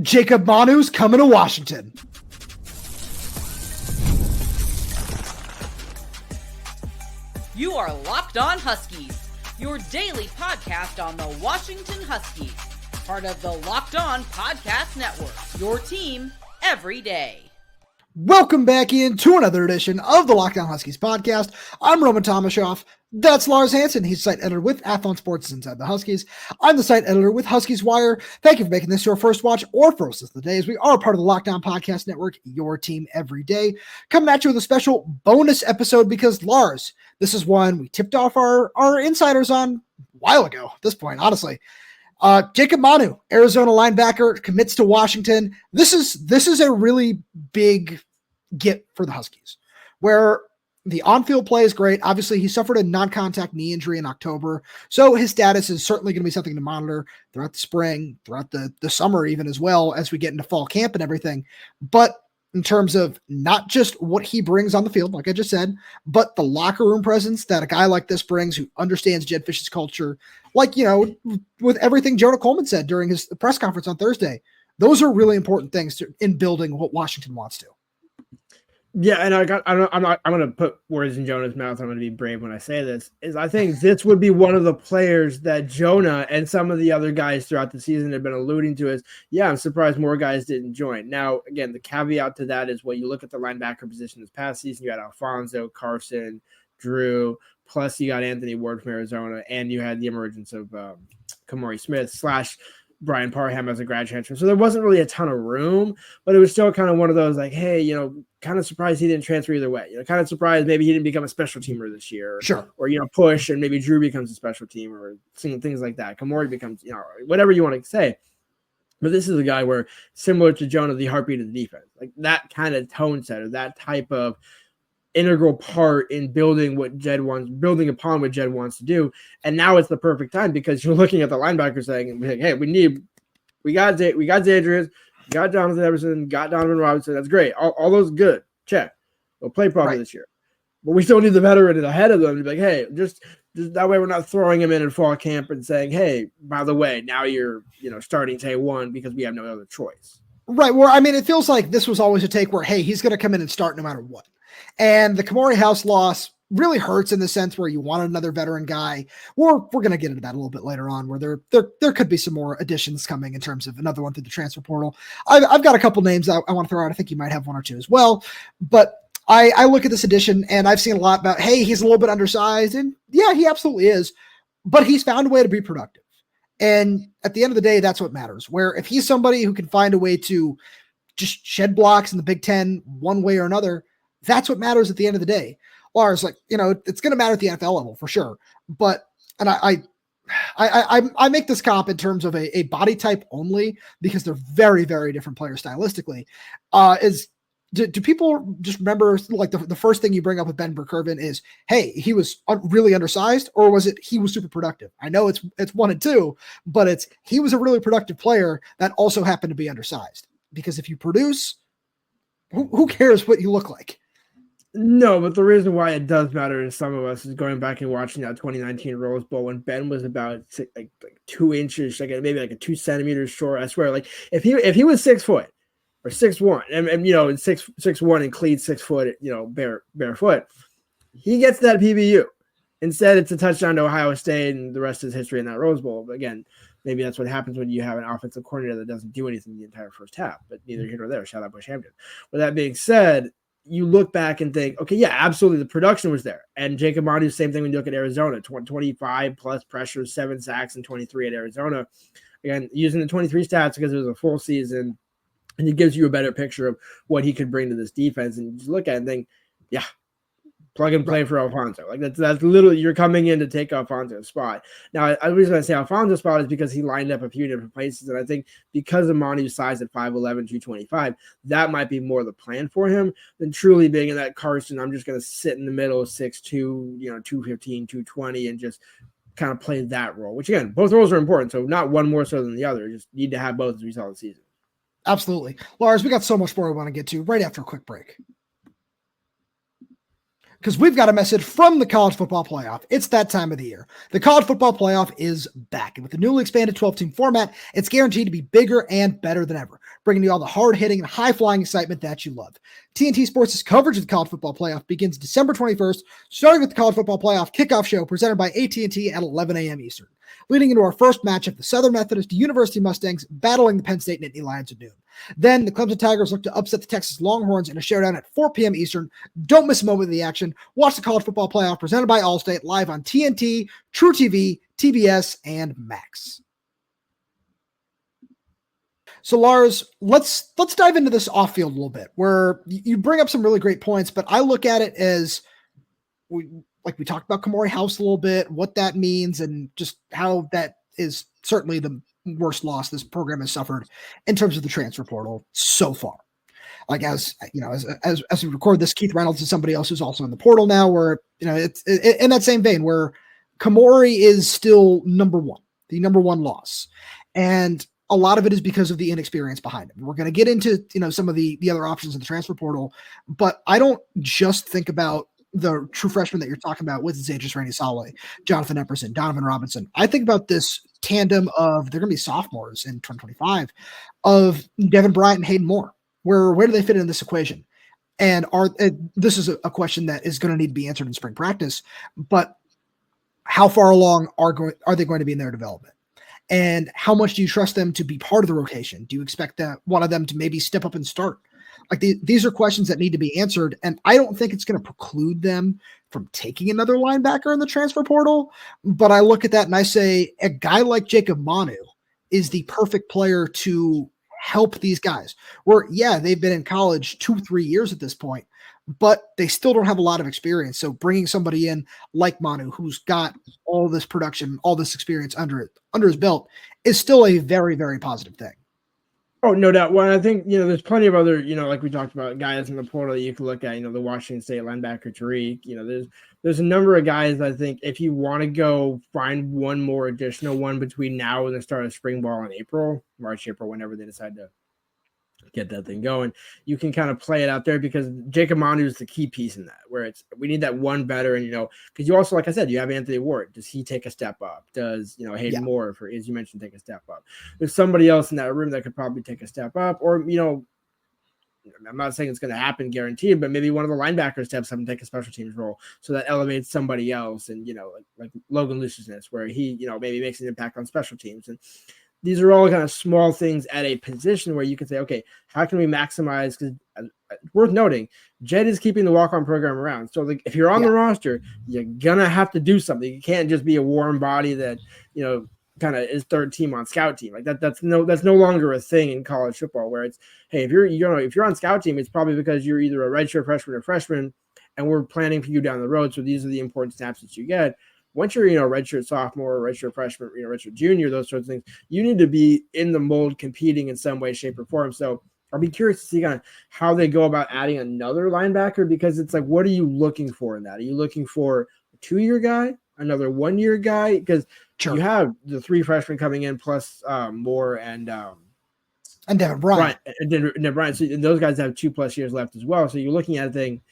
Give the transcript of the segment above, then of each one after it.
Jacob Manu's coming to Washington. You are Locked On Huskies, your daily podcast on the Washington Huskies, part of the Locked On Podcast Network, your team every day. Welcome back into another edition of the Locked On Huskies podcast. I'm Roman Tomashoff. That's Lars Hanson. He's site editor with Athlon Sports Inside the Huskies. I'm the site editor with Huskies Wire. Thank you for making this your first watch or first of the day, as we are part of the Locked On Podcast Network, your team every day. Coming at you with a special bonus episode because, Lars, this is one we tipped off our insiders on a while ago at this point, honestly. Jacob Manu, Arizona linebacker, commits to Washington. This is a really big get for the Huskies, where the on-field play is great. Obviously, he suffered a non-contact knee injury in October, so his status is certainly going to be something to monitor throughout the spring, throughout the summer even as well, as we get into fall camp and everything. But in terms of not just what he brings on the field, like I just said, but the locker room presence that a guy like this brings who understands Jedd Fisch's culture, like, you know, with everything Jonah Coleman said during his press conference on Thursday, those are really important things in building what Washington wants to. Yeah, and I'm going to put words in Jonah's mouth. I'm going to be brave when I say this. I think this would be one of the players that Jonah and some of the other guys throughout the season have been alluding to as, yeah, I'm surprised more guys didn't join. Now, again, the caveat to that is when you look at the linebacker position this past season, you had Alfonso, Carson, Drew, plus you got Anthony Ward from Arizona, and you had the emergence of Khmori Smith / Brian Parham as a grad transfer. So there wasn't really a ton of room, but it was still kind of one of those like, hey, you know, kind of surprised he didn't transfer either way. You know, kind of surprised maybe he didn't become a special teamer this year. Sure. Or, you know, push and maybe Drew becomes a special teamer or things like that. Khmori becomes, you know, whatever you want to say. But this is a guy where, similar to Jonah, the heartbeat of the defense, like that kind of tone setter, that type of integral part in building upon what Jedd wants to do. And now it's the perfect time because you're looking at the linebacker saying, like, hey, we got Zaydrius, we got Jonathan Everson, got Donovan Robinson. That's great. All those good. Check. We'll play probably this year. But we still need the veteran ahead of them to be like, hey, just that way we're not throwing him in fall camp and saying, hey, by the way, now you're, you know, starting day one because we have no other choice. Right. Well, I mean, it feels like this was always a take where, hey, he's going to come in and start no matter what. And the Khmori House loss really hurts in the sense where you want another veteran guy. We're going to get into that a little bit later on, where there could be some more additions coming in terms of another one through the transfer portal. I've got a couple names I want to throw out. I think you might have one or two as well. But I look at this addition and I've seen a lot about, hey, he's a little bit undersized. And yeah, he absolutely is. But he's found a way to be productive. And at the end of the day, that's what matters. Where if he's somebody who can find a way to just shed blocks in the Big Ten one way or another, that's what matters at the end of the day. Lars, like, you know, it's going to matter at the NFL level for sure. But, and I make this comp in terms of a body type only because they're very, very different players stylistically. Do people just remember like the first thing you bring up with Ben Burkervin is, hey, he was really undersized, or was it he was super productive? I know it's one and two, but he was a really productive player that also happened to be undersized, because if you produce, who cares what you look like? No, but the reason why it does matter to some of us is going back and watching that 2019 Rose Bowl when Ben was about like 2 inches, like maybe like a 2 centimeters short. I swear, like if he was 6 foot or 6'1", and you know, 6'1" and cleats 6 foot, you know, barefoot, he gets that PBU. Instead, it's a touchdown to Ohio State, and the rest is history in that Rose Bowl. But again, maybe that's what happens when you have an offensive coordinator that doesn't do anything the entire first half. But neither here nor there. Shout out Bush Hampton. With that being said, you look back and think, okay, yeah, absolutely, the production was there. And Jacob Manu, same thing when you look at Arizona, 25 plus pressures, 7 sacks, and 23 at Arizona. Again, using the 23 stats because it was a full season, and it gives you a better picture of what he could bring to this defense. And you just look at it and think, yeah, plug and play for Alfonso. Like that's literally, you're coming in to take Alfonso's spot. Now, I was going to say Alfonso's spot is because he lined up a few different places. And I think because of Manu's size at 5'11", 225, that might be more the plan for him than truly being in that Carson, I'm just going to sit in the middle, 6'2", 215, 220, and just kind of play that role, which again, both roles are important. So not one more so than the other. You just need to have both as we saw the season. Absolutely. Lars, we got so much more we want to get to right after a quick break. because we've got a message from the college football playoff. It's that time of the year. The college football playoff is back. And with the newly expanded 12-team format, it's guaranteed to be bigger and better than ever, bringing you all the hard-hitting and high-flying excitement that you love. TNT Sports' coverage of the college football playoff begins December 21st, starting with the college football playoff kickoff show presented by AT&T at 11 a.m. Eastern, leading into our first matchup, the Southern Methodist University Mustangs battling the Penn State Nittany Lions at noon. Then the Clemson Tigers look to upset the Texas Longhorns in a showdown at 4 p.m. Eastern. Don't miss a moment of the action. Watch the college football playoff presented by Allstate live on TNT, True TV, TBS, and Max. So Lars, let's dive into this off field a little bit, where you bring up some really great points, but I look at it as we talked about Khmori House a little bit, what that means, and just how that is certainly the worst loss this program has suffered in terms of the transfer portal so far. Like as we record this, Keith Reynolds is somebody else who's also in the portal now, where it's in that same vein where Khmori is still the number one loss, and a lot of it is because of the inexperience behind him. We're going to get into some of the other options in the transfer portal, but I don't just think about the true freshmen that you're talking about with Zaydrius, Rainey-Sale, Jonathan Epperson, Donovan Robinson. I think about this tandem of they're going to be sophomores in 2025 of Deven, Bryant, and Hayden Moore. Where do they fit in this equation? And this is a question that is going to need to be answered in spring practice, but how far along are they going to be in their development? And how much do you trust them to be part of the rotation? Do you expect that one of them to maybe step up and start? Like these are questions that need to be answered, and I don't think it's going to preclude them from taking another linebacker in the transfer portal. But I look at that and I say a guy like Jacob Manu is the perfect player to help these guys. Where they've been in college 2-3 years at this point, but they still don't have a lot of experience. So bringing somebody in like Manu, who's got all this production, all this experience under his belt, is still a very, very positive thing. Oh, no doubt. Well, I think, there's plenty of other, like we talked about, guys in the portal that you can look at, the Washington State linebacker, Tariq, there's a number of guys I think if you want to go find one more additional one between now and the start of spring ball in March, April, whenever they decide to get that thing going, you can kind of play it out there because Jacob Manu is the key piece in that, where we need that one veteran, because you also, like I said, you have Anthony Ward. Does he take a step up? Does, Hayden Moore, as you mentioned, take a step up? There's somebody else in that room that could probably take a step up, or, I'm not saying it's going to happen guaranteed, but maybe one of the linebackers steps up and take a special teams role. So that elevates somebody else. And, like Logan Luciousness, where he, maybe makes an impact on special teams. And these are all kind of small things at a position where you can say, okay, how can we maximize? Because worth noting, Jedd is keeping the walk-on program around. So if you're on the roster, you're going to have to do something. You can't just be a warm body that, kind of is third team on scout team. Like that's no longer a thing in college football where it's, hey, if you're on scout team, it's probably because you're either a redshirt freshman and we're planning for you down the road. So these are the important snaps that you get. Once you're, redshirt sophomore, redshirt freshman, redshirt junior, those sorts of things, you need to be in the mold competing in some way, shape, or form. So I'll be curious to see kind of how they go about adding another linebacker, because it's like, what are you looking for in that? Are you looking for a 2-year guy, another 1-year guy? Because you have the 3 freshmen coming in plus Moore and Deven Bryant. And Deven Bryant. So those guys have 2+ years left as well. So you're looking at a thing.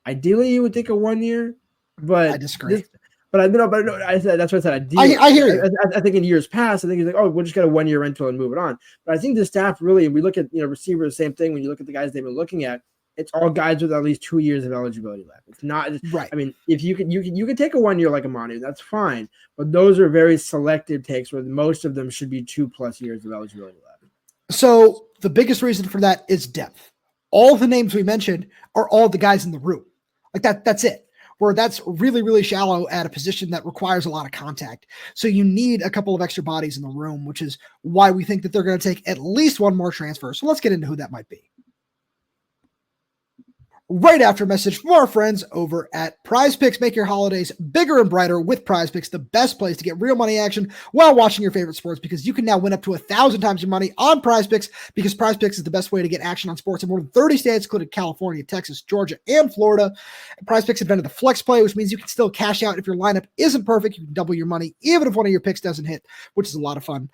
Ideally, you would think a 1 year, but I disagree. But I said that's what I said. Ideally, I hear you. I think in years past, I think he's like, oh, we'll just get a 1-year rental and move it on. But I think the staff really, and we look at receivers, same thing. When you look at the guys they've been looking at, it's all guys with at least 2 years of eligibility left. It's not right. I mean, if you can take a 1 year like a Manu, that's fine. But those are very selective takes where most of them should be 2+ years of eligibility left. So the biggest reason for that is depth. All the names we mentioned are all the guys in the room. Like that's it. Where that's really, really shallow at a position that requires a lot of contact. So you need a couple of extra bodies in the room, which is why we think that they're going to take at least one more transfer. So let's get into who that might be. Right after a message from our friends over at Prize Picks. Make your holidays bigger and brighter with Prize Picks, the best place to get real money action while watching your favorite sports, because you can now win up to 1,000 times your money on Prize Picks, because Prize Picks is the best way to get action on sports in more than 30 states, including California, Texas, Georgia, and Florida. Prize Picks invented the flex play, which means you can still cash out if your lineup isn't perfect. You can double your money even if one of your picks doesn't hit, which is a lot of fun.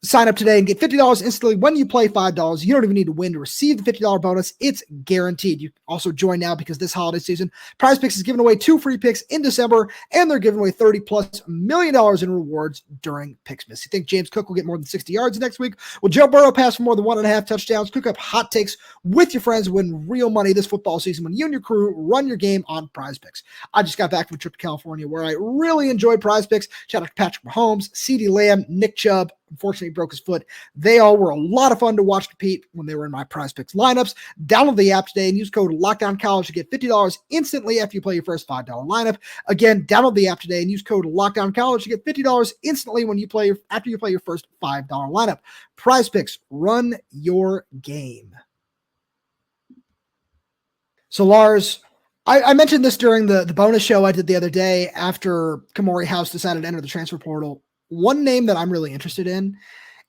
Sign up today and get $50 instantly when you play $5. You don't even need to win to receive the $50 bonus. It's guaranteed. You also join now because this holiday season, Prize Picks is giving away 2 free picks in December, and they're giving away $30+ million in rewards during Picksmas. You think James Cook will get more than 60 yards next week? Will Joe Burrow pass for more than 1.5 touchdowns? Cook up hot takes with your friends and win real money this football season when you and your crew run your game on Prize Picks. I just got back from a trip to California where I really enjoyed Prize Picks. Shout out to Patrick Mahomes, CeeDee Lamb, Nick Chubb. Unfortunately, he broke his foot. They all were a lot of fun to watch compete when they were in my Prize Picks lineups. Download the app today and use code LOCKDOWNCollege to get $50 instantly after you play your first $5 lineup. Again, download the app today and use code LOCKDOWNCollege to get $50 instantly when you play after you play your first $5 lineup. Prize Picks, run your game. So, Lars, I mentioned this during the bonus show I did the other day after Khmori House decided to enter the transfer portal. One name that I'm really interested in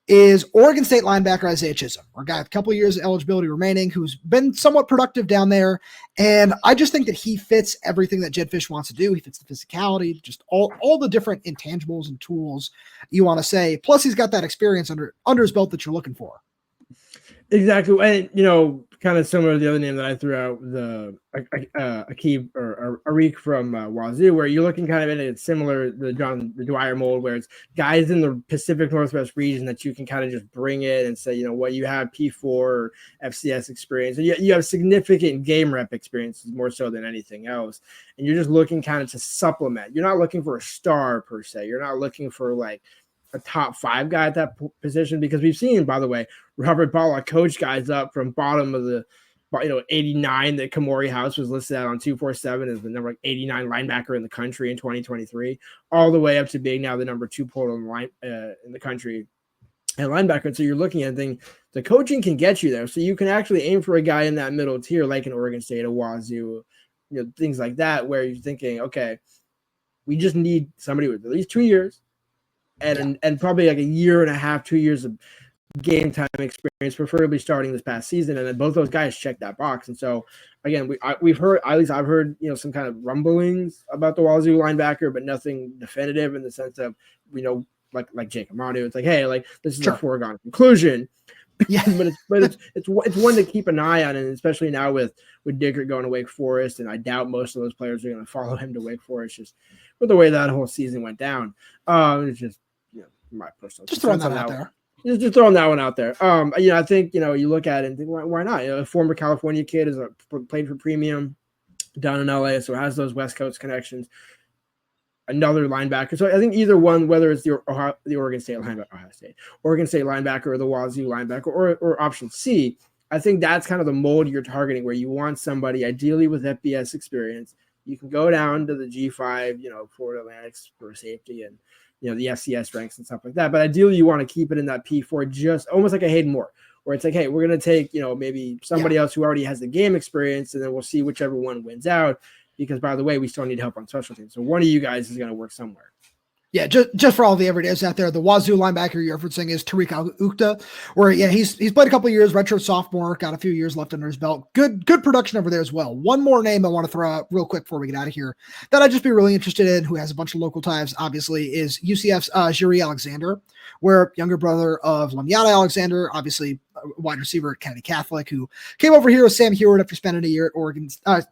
is Oregon State linebacker Isaiah Chishom, a guy with a couple of years of eligibility remaining who's been somewhat productive down there. And I just think that he fits everything that Jedd Fisch wants to do. He fits the physicality, just all the different intangibles and tools you want to say. Plus, he's got that experience under his belt that you're looking for. Exactly. And, kind of similar to the other name that I threw out, the Akib or Arik from Wazoo, where you're looking kind of in a similar, the Dwyer mold, where it's guys in the Pacific Northwest region that you can kind of just bring in and say, what you have P4 or FCS experience. And you have significant game rep experiences more so than anything else. And you're just looking kind of to supplement. You're not looking for a star per se. You're not looking for like a top 5 guy at that position, because we've seen, by the way, Robert Bala coach guys up from bottom of the 89 that Khmori House was listed at on 247 as the number 89 linebacker in the country in 2023, all the way up to being now the number 2 portal in the country and linebacker. And so you're looking at things, the coaching can get you there. So you can actually aim for a guy in that middle tier, like an Oregon State, a Wazoo, things like that, where you're thinking, okay, we just need somebody with at least 2 years and probably like a year and a half, 2 years of game time experience, preferably starting this past season. And then both those guys check that box. And so again, we've heard, at least I've heard, some kind of rumblings about the Wazoo linebacker, but nothing definitive in the sense of, like Jacob Manu. It's like, hey, like this is a foregone conclusion. Yeah, but it's one to keep an eye on, and especially now with Dickert going to Wake Forest, and I doubt most of those players are going to follow him to Wake Forest, just with the way that whole season went down. It's just my personal. Just throwing that out there. Just throwing that one out there. I think you look at it and think, why not? A former California kid played for Premium down in LA, so has those West Coast connections. Another linebacker. So I think either one, whether it's the Oregon State linebacker or the Wazoo linebacker or option C, I think that's kind of the mold you're targeting, where you want somebody ideally with FBS experience. You can go down to the G5, Florida Atlantics for safety and, the FCS ranks and stuff like that. But ideally you want to keep it in that P4, just almost like a Hayden Moore, where it's like, hey, we're going to take, maybe somebody else who already has the game experience, and then we'll see whichever one wins out. Because, by the way, we still need help on special teams. So one of you guys is going to work somewhere. Yeah, just for all the everydays out there, the Wazoo linebacker you're referencing is Tariq Ukta, where he's played a couple of years, redshirt sophomore, got a few years left under his belt. Good production over there as well. One more name I want to throw out real quick before we get out of here that I'd just be really interested in, who has a bunch of local ties, obviously, is UCF's Jiri Alexander, where younger brother of Lamyada Alexander, obviously wide receiver at Kennedy Catholic, who came over here with Sam Hewitt after spending a year at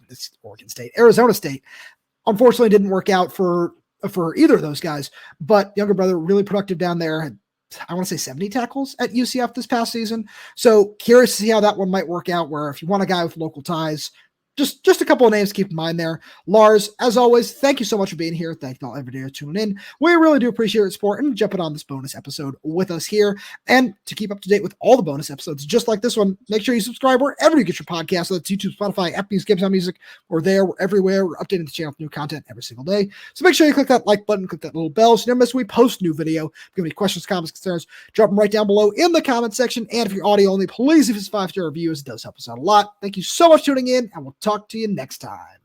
Arizona State. Unfortunately, didn't work out for either of those guys, but younger brother, really productive down there. Had, I want to say 70 tackles at UCF this past season. So curious to see how that one might work out, where if you want a guy with local ties, just a couple of names to keep in mind there. Lars, as always, thank you so much for being here. Thank you all every day for tuning in. We really do appreciate your support and jumping on this bonus episode with us here. And to keep up to date with all the bonus episodes, just like this one, make sure you subscribe wherever you get your podcasts. So that's YouTube, Spotify, Apple Music, Amazon Music. We're there. We're everywhere. We're updating the channel with new content every single day. So make sure you click that like button, click that little bell so you never miss when we post a new video. If you have any questions, comments, concerns, drop them right down below in the comment section. And if you're audio only, please leave us 5-star reviews. It does help us out a lot. Thank you so much for tuning in, and we'll talk to you next time.